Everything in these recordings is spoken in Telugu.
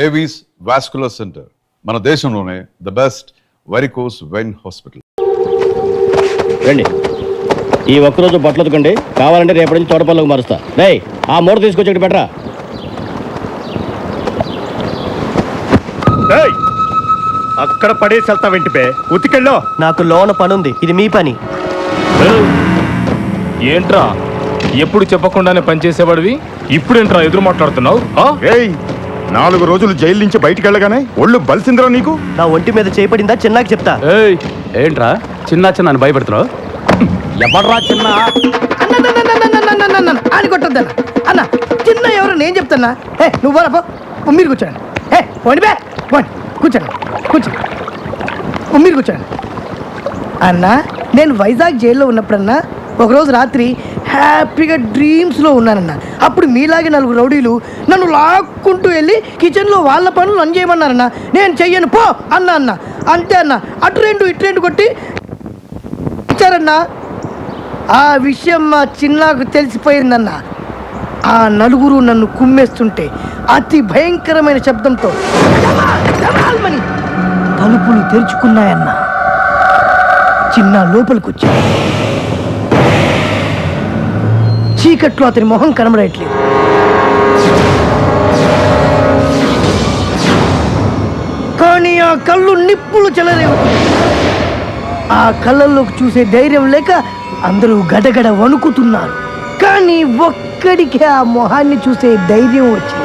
ఏవీస్ వాస్కులర్ సెంటర్ మన దేశంలోనే the best varicose vein hospital. రండి, ఈ ఒక్కరోజు బట్టలు ఉతకండి, కావాలంటే రేపటి నుంచి తోటపల్లికి మారుస్తా. రే, ఆ మూట తీసుకొచ్చి బెటరా. అక్కడ పడేసి వెళ్తా వెంటిపే ఉతికెళ్ళో. నాకు లోన పనుంది, ఇది మీ పని. ఏంట్రా ఎప్పుడు చెప్పకుండానే పనిచేసేవాడివి, ఇప్పుడేంట్రా ఎదురు మాట్లాడుతున్నావు? 4 రోజులు జైలు నుంచి బయటికి వెళ్ళగానే ఒళ్ళు బలిసిందిరా నీకు. నా ఒంటి మీద చేపడిందా చిన్నాకి చెప్తా. ఏంట్రా చిన్న చిన్న భయపెడుతున్నావు? ఎవడ్రా చిన్న అని కొట్టద్దన్న అన్న, చిన్న ఎవరు నేను చెప్తున్నా. నువ్వు బా మీరు కూర్చోండి. పోండి బే పోండి, కూర్చోండి కూర్చోండి, మీరు కూర్చోండి. అన్న, నేను వైజాగ్ జైల్లో ఉన్నప్పుడన్నా ఒకరోజు రాత్రి హ్యాపీగా డ్రీమ్స్లో ఉన్నానన్న. అప్పుడు మీలాగే 4 రౌడీలు నన్ను లాక్కుంటూ వెళ్ళి కిచెన్లో వాళ్ళ పనులు నన్ను చేయమన్నారన్న. నేను చెయ్యను పో అన్న. అంతే అన్న, అటు రెండు కొట్టి ఇచ్చారన్న. ఆ విషయం మా చిన్నాకు తెలిసిపోయిందన్న. ఆ 4 నన్ను కుమ్మేస్తుంటే అతి భయంకరమైన శబ్దంతో తలుపులు తెరుచుకున్నాయన్న. చిన్న లోపలికి వచ్చి చీకట్లో అతని మొహం కనబడట్లేదు. కానీ ఆ కళ్ళు నిప్పులు చెలరేవు. ఆ కళ్ళల్లోకి చూసే ధైర్యం లేక అందరూ గడగడ వణుకుతున్నారు. కానీ ఒక్కడికి ఆ మొహాన్ని చూసే ధైర్యం వచ్చింది.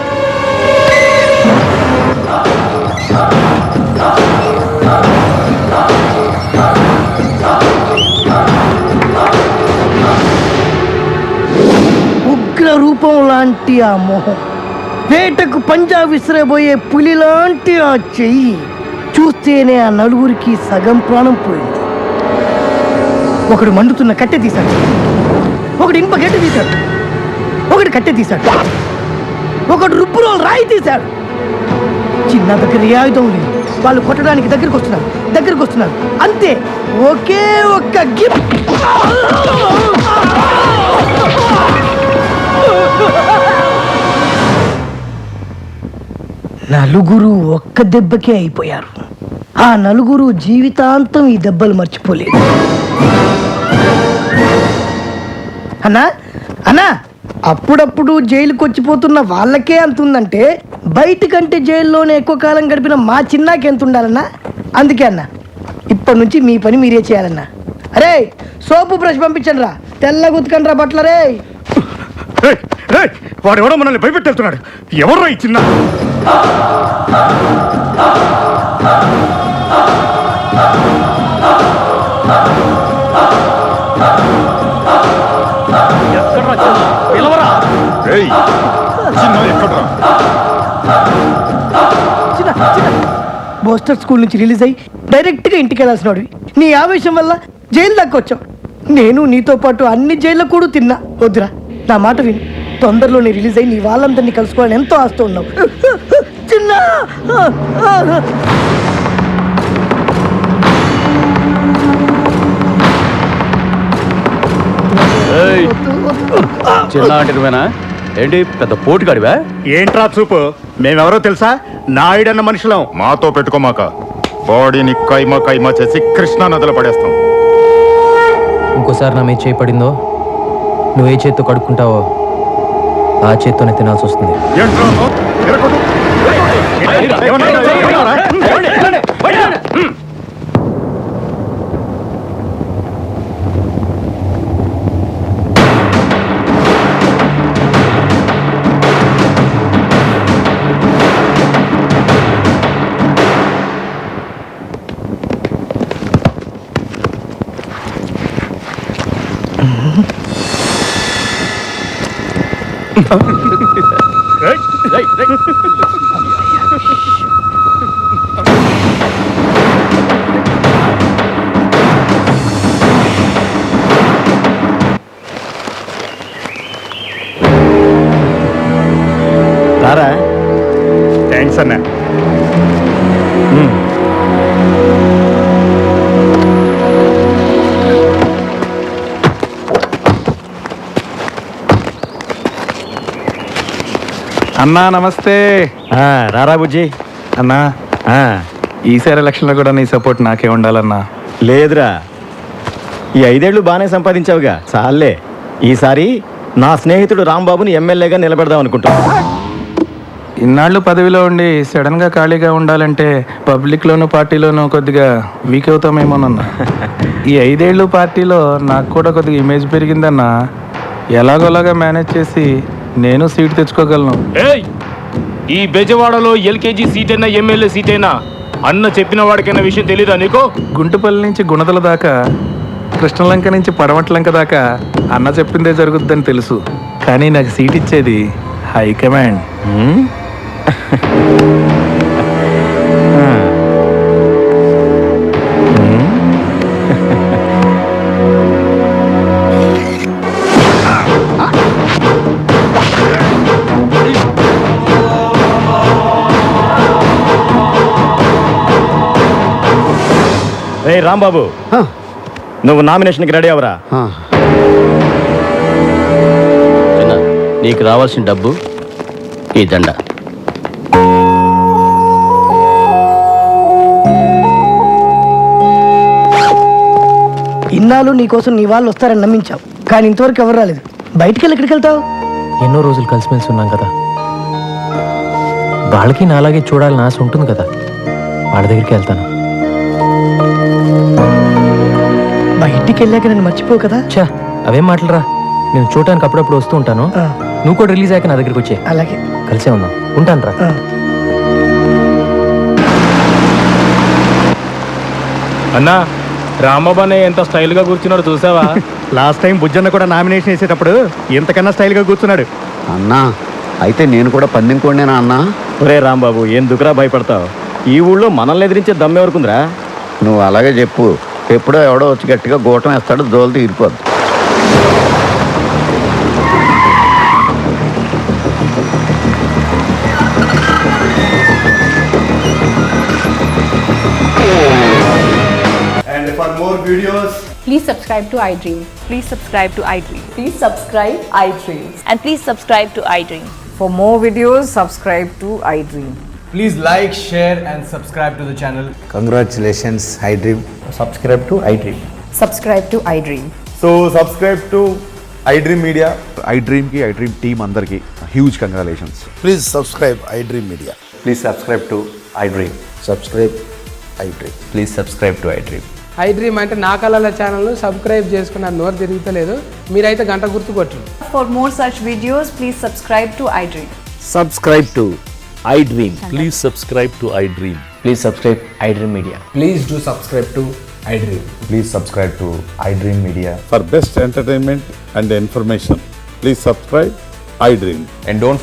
ఉగ్ర రూపం లాంటి ఆ మొహం, వేటకు పంజా విసిరబోయే పులి లాంటి ఆ చెయ్యి చూస్తేనే ఆ 4 సగం ప్రాణం పోయింది. ఒకడు మండుతున్న కట్టె తీశాడు, ఒకడు ఇనుప గడ్డ తీశాడు, ఒకడు కట్టె తీశాడు, ఒకడు రుబ్బురోలు రాయి తీశాడు. చిన్న దగ్గర ఏ ఆయుధం లేదు. వాళ్ళు కొట్టడానికి దగ్గరికి వస్తున్నారు. అంతే, ఒకే ఒక్క గిఫ్ట్. 4 ఒక్క దెబ్బకే అయిపోయారు. ఆ 4 జీవితాంతం ఈ దెబ్బలు మర్చిపోలేదు. అన్నా, అప్పుడప్పుడు జైలుకి వచ్చిపోతున్న వాళ్ళకే అంతుందంటే బయటకంటే జైల్లోనే ఎక్కువ కాలం గడిపిన మా చిన్నాకి ఎంత ఉండాలన్నా. అందుకే అన్న, ఇప్పటి నుంచి మీ పని మీరే చేయాలన్నా. అరే, సోపు బ్రష్ పంపించండి రా, తెల్లగా ఉతకండి రా బట్టలరే. వాడు ఎవడో మనల్ని భయపెట్టేస్తున్నాడు. ఎవర్రా ఈ చిన్న? బోస్టర్ స్కూల్ నుంచి రిలీజ్ అయ్యి డైరెక్ట్గా ఇంటికి వెళ్ళాల్సిన వాడివి. నీ ఆవేశం వల్ల జైలు దాకా వచ్చావు. నేను నీతో పాటు అన్ని జైల్లో కూడా తిన్నా. వద్దురా, నా మాట విని తొందరలోనే రిలీజ్ అయ్యి నీ వాళ్ళందరినీ కలుసుకోవాలని ఎంతో ఆస్తూ ఉన్నావు. చిన్న చిన్న అంటే నువ్వేనా? ఏంటి పెద్ద పోటుగాడివా? ఏంట్రా చూపు? మేమెవరో తెలుసా? నాయుడన్న మనుషులం. మాతో పెట్టుకోమాక, బాడీని కైమా చేసి కృష్ణా నదిలో పడేస్తాం. ఇంకోసారి నా మీద చేయి పడిందో, నువ్వు ఏ చేత్తో కడుక్కుంటావో ఆ చేత్తోనే తినాల్సి వస్తుంది. తారా, థ్యాంక్స్ అన్నా. అన్నా నమస్తే. రారా బుజ్జి. అన్నా ఈసారి ఎలక్షన్లో కూడా నీ సపోర్ట్ నాకే ఉండాలన్నా. లేదురా, ఈ 5 ఏళ్ళు బాగానే సంపాదించావుగా, చాలే. ఈసారి నా స్నేహితుడు రాంబాబుని ఎమ్మెల్యేగా నిలబెడదాం అనుకుంటున్నా. ఇన్నాళ్ళు పదవిలో ఉండి సడన్గా ఖాళీగా ఉండాలంటే పబ్లిక్లోనూ పార్టీలోనూ కొద్దిగా వీక్ అవుతామేమోనన్నా. ఈ 5 ఏళ్ళు పార్టీలో నాకు కూడా కొద్దిగా ఇమేజ్ పెరిగిందన్నా. ఎలాగోలాగా మేనేజ్ చేసి నేను సీట్ తెచ్చుకోగలను. ఏయ్, ఈ బెజవాడలో ఎల్కేజీ సీట్ అయినా ఎమ్మెల్యే సీట్ అయినా అన్న చెప్పిన వాడికైనా విషయం తెలీదా నీకు? గుంటుపల్లి నుంచి గుణదల దాకా, కృష్ణలంక నుంచి పడమట్లంక దాకా అన్న చెప్పిందే జరుగుద్దని తెలుసు. కానీ నాకు సీట్ ఇచ్చేది హైకమాండ్. రే రాంబాబు, నువ్వు నామినేషన్కి రెడీ అవరా. చిన్న, నీకు రావాల్సిన డబ్బు ఈ దండ. ఇన్నాళ్ళు నీకోసం నీ వాళ్ళు వస్తారని నమ్మించావు, కానీ ఇంతవరకు ఎవరు రాలేదు. బయటికి వెళ్ళి ఎక్కడికి వెళ్తావు? ఎన్నో రోజులు కలిసిమెలిసి ఉన్నాం కదా, వాళ్ళకి నాలాగే చూడాలని ఆశ ఉంటుంది కదా, వాళ్ళ దగ్గరికి వెళ్తాను. బయటికి వెళ్ళాక నన్ను మర్చిపోవు కదా. చా, అవేం మాటలరా, నేను చూడటానికి అప్పుడప్పుడు వస్తూ ఉంటాను. ఆ, నువ్వు కూడా రిలీజ్ అయ్యాక నా దగ్గరికి వచ్చే, అలాగే. కలిసే ఉందాం. ఉంటాను రా. ఆ. అన్నా, రామబానే ఎంత స్టైల్గా కూర్చున్నాడు చూసావా? లాస్ట్ టైం బుజ్జన్న కూడా నామినేషన్ వేసేటప్పుడు ఇంతకన్నా స్టైల్గా కూర్చున్నాడు. అన్నా, అయితే నేను కూడా పందెం కొండేనా అన్నా? ఒరే రాంబాబు, ఎందుకురా భయపడతావు? ఈ ఊళ్ళో మనల్ని ఎదిరించే దమ్మెవరకుందిరా. నువ్వు అలాగే చెప్పు. ఎప్పుడో ఎవడో వచ్చి గట్టిగా గోటం వేస్తాడు, దోలు తీరిపోద్దు. And for more videos, please subscribe to iDream. Please subscribe to iDream. Please subscribe iDream. And please subscribe to iDream. For more videos, subscribe to iDream. please like, share and subscribe to the channel. Congratulations iDream. Subscribe to iDream. Subscribe to iDream. So subscribe to iDream Media. iDream కి iDream టీమ్ అందరికి huge congratulations. Please subscribe iDream media. Please subscribe to iDream. Subscribe iDream. Please subscribe to iDream. iDream అంటే నా కళల ఛానల్ సబ్స్క్రైబ్ చేసుకున్న నోరు తిరుగుతలేదు. మీరైతే గంట గుర్తు కొట్టండి. For more such videos, please subscribe to iDream. Subscribe to iDream. Please subscribe to iDream. Please subscribe iDream media. Please do subscribe to iDream. Please subscribe to iDream media. For best entertainment and information please subscribe iDream. And don't